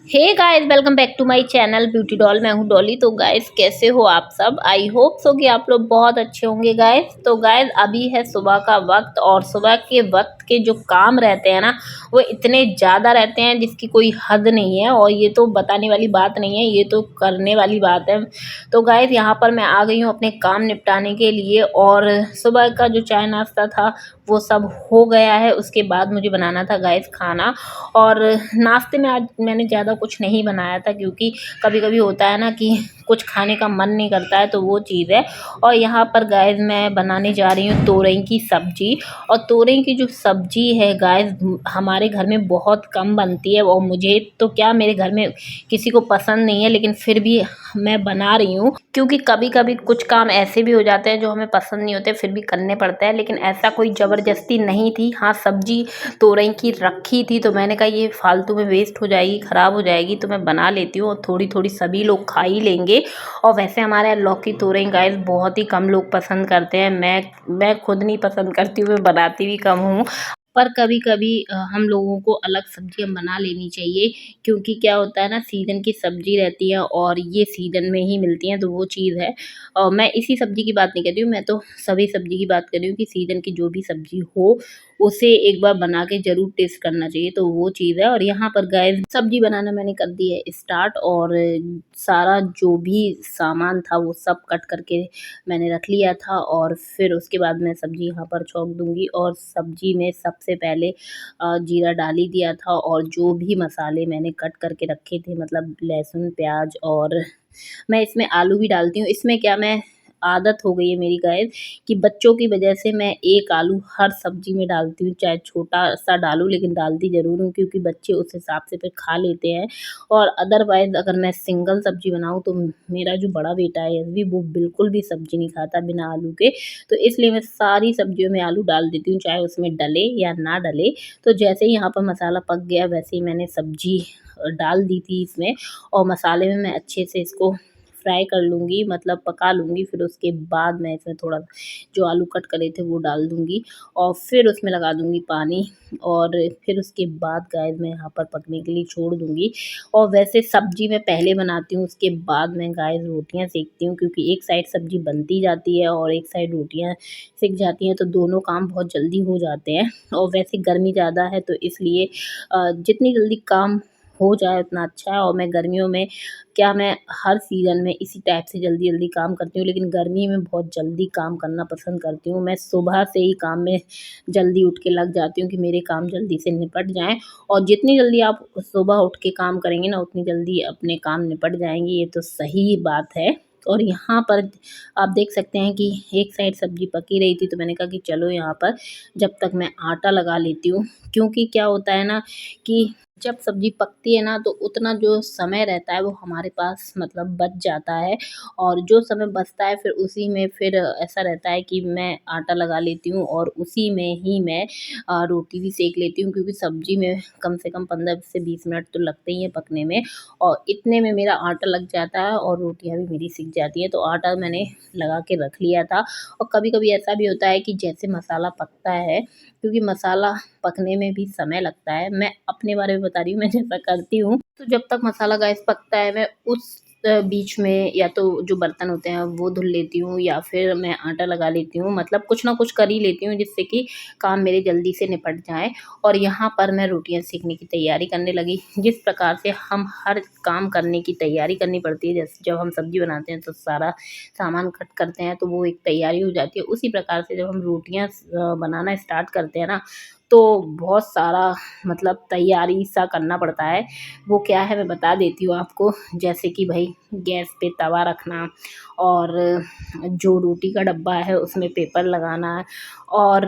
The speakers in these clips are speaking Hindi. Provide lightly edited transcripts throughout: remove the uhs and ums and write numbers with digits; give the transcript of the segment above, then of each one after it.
Hey guys, welcome back to my channel beauty doll. मैं हूँ डॉली। तो गाइस, कैसे हो आप सब? आई होप सो कि आप लोग बहुत अच्छे होंगे गाइस। तो गाइस, अभी है सुबह का वक्त और सुबह के वक्त के जो काम रहते हैं ना, वो इतने ज़्यादा रहते हैं जिसकी कोई हद नहीं है। और ये तो बताने वाली बात नहीं है, ये तो करने वाली बात है। तो गाइस, यहाँ पर मैं आ गई हूँ अपने काम निपटाने के लिए। और सुबह का जो चाय नाश्ता था वो सब हो गया है। उसके बाद मुझे बनाना था गाइस खाना। और नाश्ते में आज मैंने ज़्यादा कुछ नहीं बनाया था, क्योंकि कभी-कभी होता है ना कि कुछ खाने का मन नहीं करता है, तो वो चीज़ है। और यहाँ पर गाइस मैं बनाने जा रही हूँ तोरई की सब्ज़ी। और तोरई की जो सब्ज़ी है गाइस, हमारे घर में बहुत कम बनती है। और मुझे तो क्या, मेरे घर में किसी को पसंद नहीं है, लेकिन फिर भी मैं बना रही हूँ, क्योंकि कभी-कभी कुछ काम ऐसे भी हो जाते हैं जो हमें पसंद नहीं होते, फिर भी करने पड़ता है। लेकिन ऐसा कोई ज़बरदस्ती नहीं थी। हाँ, सब्ज़ी तोरई की रखी थी, तो मैंने कहा ये फालतू में वेस्ट हो जाएगी, ख़राब हो जाएगी, तो मैं बना लेती हूँ और थोड़ी-थोड़ी सभी लोग खा ही लेंगे। और वैसे हमारे यहाँ लौकी तोरई गाइस बहुत ही कम लोग पसंद करते हैं। मैं खुद नहीं पसंद करती हूँ, मैं बनाती भी कम हूँ। पर कभी-कभी हम लोगों को अलग सब्जियाँ बना लेनी चाहिए, क्योंकि क्या होता है ना, सीज़न की सब्ज़ी रहती है और ये सीज़न में ही मिलती हैं, तो वो चीज़ है। मैं इसी सब्ज़ी की बात नहीं कर रही हूँ, मैं तो सभी सब्ज़ी की बात कर रही हूँ कि सीज़न की जो भी सब्ज़ी हो, उसे एक बार बना के ज़रूर टेस्ट करना चाहिए, तो वो चीज़ है। और यहाँ पर गाइस सब्ज़ी बनाना मैंने कर दी है स्टार्ट। और सारा जो भी सामान था वो सब कट करके मैंने रख लिया था। और फिर उसके बाद मैं सब्ज़ी यहाँ पर छौंक दूँगी। और सब्ज़ी में सबसे पहले जीरा डाल ही दिया था। और जो भी मसाले मैंने कट करके रखे थे, मतलब लहसुन, प्याज, और मैं इसमें आलू भी डालती हूँ। इसमें क्या, मैं आदत हो गई है मेरी गाइस कि बच्चों की वजह से मैं एक आलू हर सब्ज़ी में डालती हूँ, चाहे छोटा-सा डालूँ, लेकिन डालती ज़रूर हूँ, क्योंकि बच्चे उस हिसाब से फिर खा लेते हैं। और अदरवाइज़ अगर मैं सिंगल सब्ज़ी बनाऊँ, तो मेरा जो बड़ा बेटा है यशवी, वो बिल्कुल भी सब्ज़ी नहीं खाता बिना आलू के। तो इसलिए मैं सारी सब्ज़ियों में आलू डाल देती हूँ, चाहे उसमें डले या ना डले। तो जैसे ही यहाँ पर मसाला पक गया, वैसे ही मैंने सब्ज़ी डाल दी थी इसमें। और मसाले में मैं अच्छे से इसको फ्राई कर लूँगी, मतलब पका लूँगी। फिर उसके बाद मैं इसमें थोड़ा जो आलू कट करे थे वो डाल दूँगी। और फिर उसमें लगा दूँगी पानी। और फिर उसके बाद गाइस मैं यहाँ पर पकने के लिए छोड़ दूँगी। और वैसे सब्ज़ी मैं पहले बनाती हूँ, उसके बाद मैं गाइस रोटियाँ सेकती हूँ, क्योंकि एक साइड सब्ज़ी बनती जाती है और एक साइड रोटियाँ सिक जाती हैं, तो दोनों काम बहुत जल्दी हो जाते हैं। और वैसे गर्मी ज़्यादा है, तो इसलिए जितनी जल्दी काम हो जाए उतना अच्छा है। और मैं गर्मियों में क्या, मैं हर सीज़न में इसी टाइप से जल्दी-जल्दी काम करती हूँ, लेकिन गर्मी में बहुत जल्दी काम करना पसंद करती हूँ। मैं सुबह से ही काम में जल्दी उठ के लग जाती हूँ कि मेरे काम जल्दी से निपट जाएँ। और जितनी जल्दी आप सुबह उठ के काम करेंगे ना, उतनी जल्दी अपने काम निपट जाएँगे, ये तो सही बात है। और यहाँ पर आप देख सकते हैं कि एक साइड सब्ज़ी पक ही रही थी, तो मैंने कहा कि चलो यहाँ पर जब तक मैं आटा लगा लेती हूँ। क्योंकि क्या होता है ना कि जब सब्ज़ी पकती है ना, तो उतना जो समय रहता है वो हमारे पास मतलब बच जाता है। और जो समय बचता है, फिर उसी में फिर ऐसा रहता है कि मैं आटा लगा लेती हूँ और उसी में ही मैं रोटी भी सेक लेती हूँ, क्योंकि सब्ज़ी में कम से कम 15 से 20 मिनट तो लगते ही हैं पकने में। और इतने में मेरा आटा लग जाता है और रोटियाँ भी मेरी सिक जाती हैं। तो आटा मैंने लगा के रख लिया था। और कभी-कभी ऐसा भी होता है कि जैसे मसाला पकता है, क्योंकि मसाला पकने में भी समय लगता है। मैं अपने बारे में बता रही हूँ, मैं जैसा करती हूँ। तो जब तक मसाला गाइस पकता है, मैं उस बीच में या तो जो बर्तन होते हैं वो धुल लेती हूँ, या फिर मैं आटा लगा लेती हूँ। मतलब कुछ ना कुछ कर ही लेती हूँ, जिससे कि काम मेरे जल्दी से निपट जाएँ। और यहाँ पर मैं रोटियाँ सेकने की तैयारी करने लगी। जिस प्रकार से हम हर काम करने की तैयारी करनी पड़ती है, जैसे जब हम सब्ज़ी बनाते हैं तो सारा सामान कट करते हैं, तो वो एक तैयारी हो जाती है। उसी प्रकार से जब हम रोटियाँ बनाना स्टार्ट करते हैं ना, तो बहुत सारा मतलब तैयारी सा करना पड़ता है। वो क्या है, मैं बता देती हूँ आपको। जैसे कि भई गैस पे तवा रखना, और जो रोटी का डब्बा है उसमें पेपर लगाना, और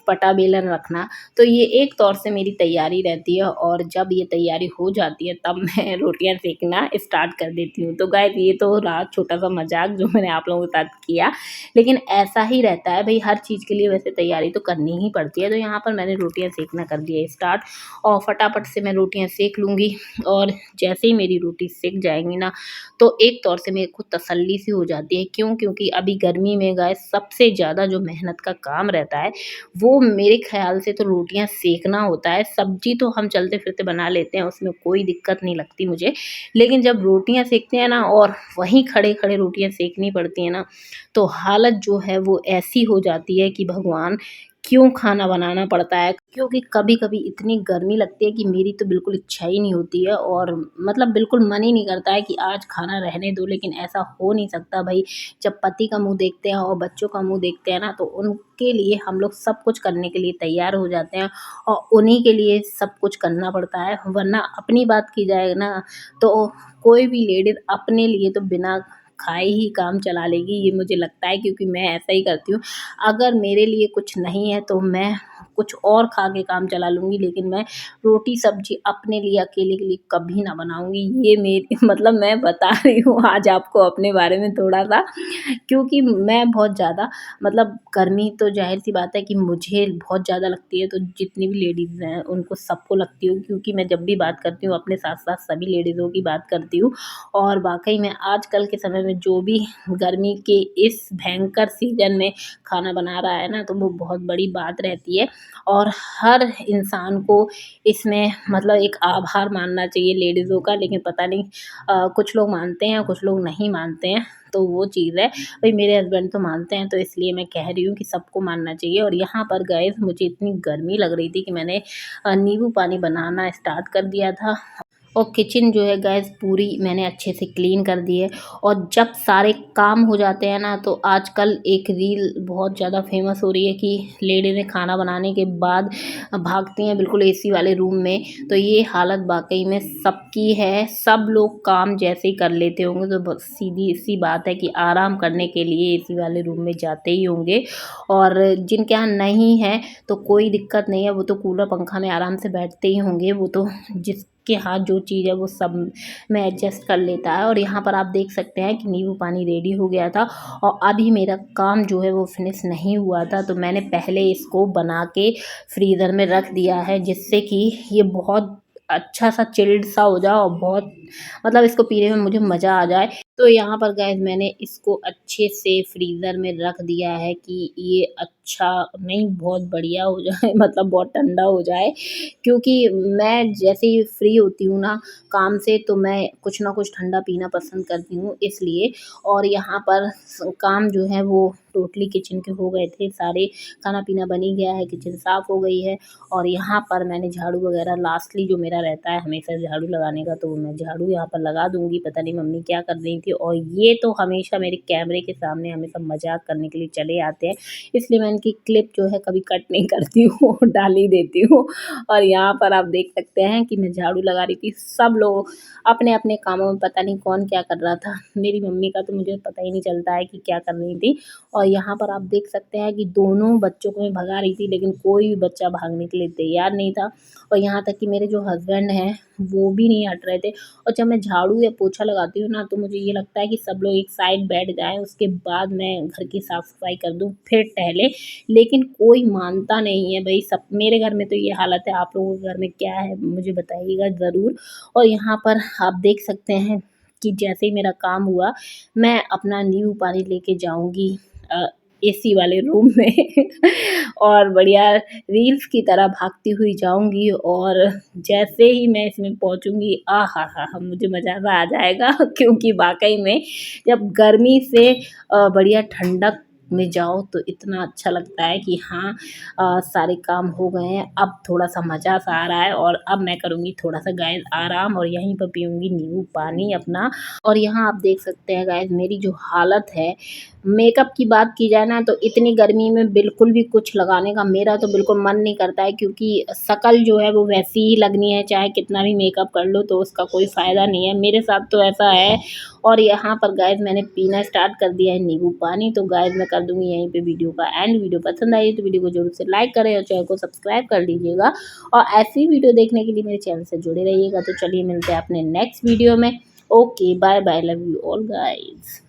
पटा बेलन रखना। तो ये एक तौर से मेरी तैयारी रहती है। और जब ये तैयारी हो जाती है, तब मैं रोटियाँ सेकना स्टार्ट कर देती हूँ। तो गाइस, ये तो रहा छोटा-सा मज़ाक जो मैंने आप लोगों के साथ किया। लेकिन ऐसा ही रहता है भई, हर चीज़ के लिए वैसे तैयारी तो करनी ही पड़ती है। तो यहाँ पर मैंने रोटियाँ रोटियां सेकना कर दिया स्टार्ट, और फटाफट से मैं रोटियां सेक लूँगी। और जैसे ही मेरी रोटी सेक जाएंगी ना, तो एक तौर से मेरे को तसल्ली सी हो जाती है। क्यों? क्योंकि अभी गर्मी में गाइस सबसे ज़्यादा जो मेहनत का काम रहता है वो मेरे ख़्याल से तो रोटियां सेकना होता है। सब्जी तो हम चलते फिरते बना लेते हैं, उसमें कोई दिक्कत नहीं लगती मुझे, लेकिन जब रोटियां सेकते हैं ना और वहीं खड़े खड़े रोटियां सेकनी पड़ती हैं ना, तो हालत जो है वो ऐसी हो जाती है कि भगवान क्यों खाना बनाना पड़ता है। क्योंकि कभी कभी इतनी गर्मी लगती है कि मेरी तो बिल्कुल इच्छा ही नहीं होती है, और मतलब बिल्कुल मन ही नहीं करता है कि आज खाना रहने दो, लेकिन ऐसा हो नहीं सकता भाई। जब पति का मुंह देखते हैं और बच्चों का मुंह देखते हैं ना, तो उनके लिए हम लोग सब कुछ करने के लिए तैयार हो जाते हैं, और उन्हीं के लिए सब कुछ करना पड़ता है। वरना अपनी बात की जाए ना, तो कोई भी लेडीज अपने लिए तो बिना खाए ही काम चला लेगी, ये मुझे लगता है, क्योंकि मैं ऐसा ही करती हूँ। अगर मेरे लिए कुछ नहीं है तो मैं कुछ और खा के काम चला लूँगी, लेकिन मैं रोटी सब्जी अपने लिए अकेले के लिए कभी ना बनाऊँगी। ये मेरी मतलब मैं बता रही हूँ आज आपको अपने बारे में थोड़ा-सा, क्योंकि मैं बहुत ज़्यादा मतलब गर्मी तो ज़ाहिर-सी बात है कि मुझे बहुत ज़्यादा लगती है, तो जितनी भी लेडीज़ हैं उनको सबको लगती होगी, क्योंकि मैं जब भी बात करती हूँ अपने साथ-साथ सभी लेडीज़ों की बात करती हूँ। और वाक़ई में आजकल के समय में जो भी गर्मी के इस भयंकर सीज़न में खाना बना रहा है ना, तो वो बहुत बड़ी बात रहती है, और हर इंसान को इसमें मतलब एक आभार मानना चाहिए लेडीज़ों का। लेकिन पता नहीं कुछ लोग मानते हैं, कुछ लोग नहीं मानते हैं, तो वो चीज़ है। भई मेरे हस्बैंड तो मानते हैं, तो इसलिए मैं कह रही हूँ कि सबको मानना चाहिए। और यहाँ पर गाइस मुझे इतनी गर्मी लग रही थी कि मैंने नींबू पानी बनाना स्टार्ट कर दिया था, और किचन जो है गैस पूरी मैंने अच्छे से क्लीन कर दी है। और जब सारे काम हो जाते हैं ना, तो आजकल एक रील बहुत ज़्यादा फेमस हो रही है कि लेडीज़ें खाना बनाने के बाद भागती हैं बिल्कुल एसी वाले रूम में। तो ये हालत वाकई में सबकी है, सब लोग काम जैसे ही कर लेते होंगे तो सीधी सी बात है कि आराम करने के लिए एसी वाले रूम में जाते ही होंगे। और जिनके यहाँ नहीं है तो कोई दिक्कत नहीं है, वो तो कूलर पंखा में आराम से बैठते ही होंगे, वो तो जिसके हाथ जो चीज़ है वो सब में एडजस्ट कर लेता है। और यहाँ पर आप देख सकते हैं कि नींबू पानी रेडी हो गया था, और अभी मेरा काम जो है वो फिनिश नहीं हुआ था, तो मैंने पहले इसको बना के फ्रीज़र में रख दिया है, जिससे कि ये बहुत अच्छा सा चिल्ड सा हो जाए और बहुत मतलब इसको पीने में मुझे मज़ा आ जाए। तो यहाँ पर गाइस मैंने इसको अच्छे से फ्रीज़र में रख दिया है कि ये अच्छा नहीं बहुत बढ़िया हो जाए मतलब बहुत ठंडा हो जाए। क्योंकि मैं जैसे ही फ्री होती हूँ ना काम से, तो मैं कुछ ना कुछ ठंडा पीना पसंद करती हूँ इसलिए। और यहाँ पर काम जो है वो टोटली किचन के हो गए थे सारे, खाना पीना बन ही गया है, किचन साफ़ हो गई है। और यहाँ पर मैंने झाड़ू वगैरह लास्टली जो मेरा रहता है हमेशा झाड़ू लगाने का, तो मैं झाड़ू यहाँ पर लगा दूँगी। पता नहीं मम्मी क्या कर रही थी, और ये तो हमेशा मेरे कैमरे के सामने हमेशा मज़ाक करने के लिए चले आते हैं, इसलिए मैं इनकी क्लिप जो है कभी कट नहीं करती हूँ डाल ही देती हूँ। और यहाँ पर आप देख सकते हैं कि मैं झाड़ू लगा रही थी, सब लोग अपने-अपने कामों में पता नहीं कौन क्या कर रहा था। मेरी मम्मी का तो मुझे पता ही नहीं चलता है कि क्या कर रही थी। और यहाँ पर आप देख सकते हैं कि दोनों बच्चों को मैं भगा रही थी, लेकिन कोई भी बच्चा भागने के लिए तैयार नहीं था। और यहाँ तक कि मेरे जो हस्बैंड हैं वो भी नहीं हट रहे थे। और जब मैं झाड़ू या पोछा लगाती हूँ ना, तो मुझे ये लगता है कि सब लोग एक साइड बैठ जाएँ, उसके बाद मैं घर की साफ-सफाई कर दूँ, फिर टहलें। लेकिन कोई मानता नहीं है भई, सब मेरे घर में तो ये हालत है। आप लोगों के घर में क्या है मुझे बताइएगा ज़रूर। और यहाँ पर आप देख सकते हैं कि जैसे ही मेरा काम हुआ, मैं अपना नींबू पानी लेके जाऊँगी अ, एसी वाले रूम में और बढ़िया रील्स की तरह भागती हुई जाऊँगी। और जैसे ही मैं इसमें पहुँचूँगी, आहाहा! मुझे मज़ा आ जाएगा क्योंकि वाक़ई में जब गर्मी से बढ़िया ठंडक में जाओ तो इतना अच्छा लगता है कि हाँ सारे काम हो गए हैं, अब थोड़ा-सा मज़ा सा आ रहा है, और अब मैं करूँगी थोड़ा-सा गाइस आराम, और यहीं पर पीऊँगी नींबू पानी अपना। और यहाँ आप देख सकते हैं गाइस मेरी जो हालत है, मेकअप की बात की जाए ना, तो इतनी गर्मी में बिल्कुल भी कुछ लगाने का मेरा तो बिल्कुल मन नहीं करता है, क्योंकि शक्ल जो है वो वैसी ही लगनी है, चाहे कितना भी मेकअप कर लो तो उसका कोई फ़ायदा नहीं है। मेरे साथ तो ऐसा है। और यहाँ पर गाइस मैंने पीना स्टार्ट कर दिया है नींबू पानी। तो गाइस मैं कर दूँगी यहीं पे वीडियो का एंड। वीडियो पसंद आई तो वीडियो को ज़रूर से लाइक करें और चैनल को सब्सक्राइब कर लीजिएगा, और ऐसी वीडियो देखने के लिए मेरे चैनल से जुड़े रहिएगा। तो चलिए मिलते हैं अपने नेक्स्ट वीडियो में। Okay, bye bye, love you all guys.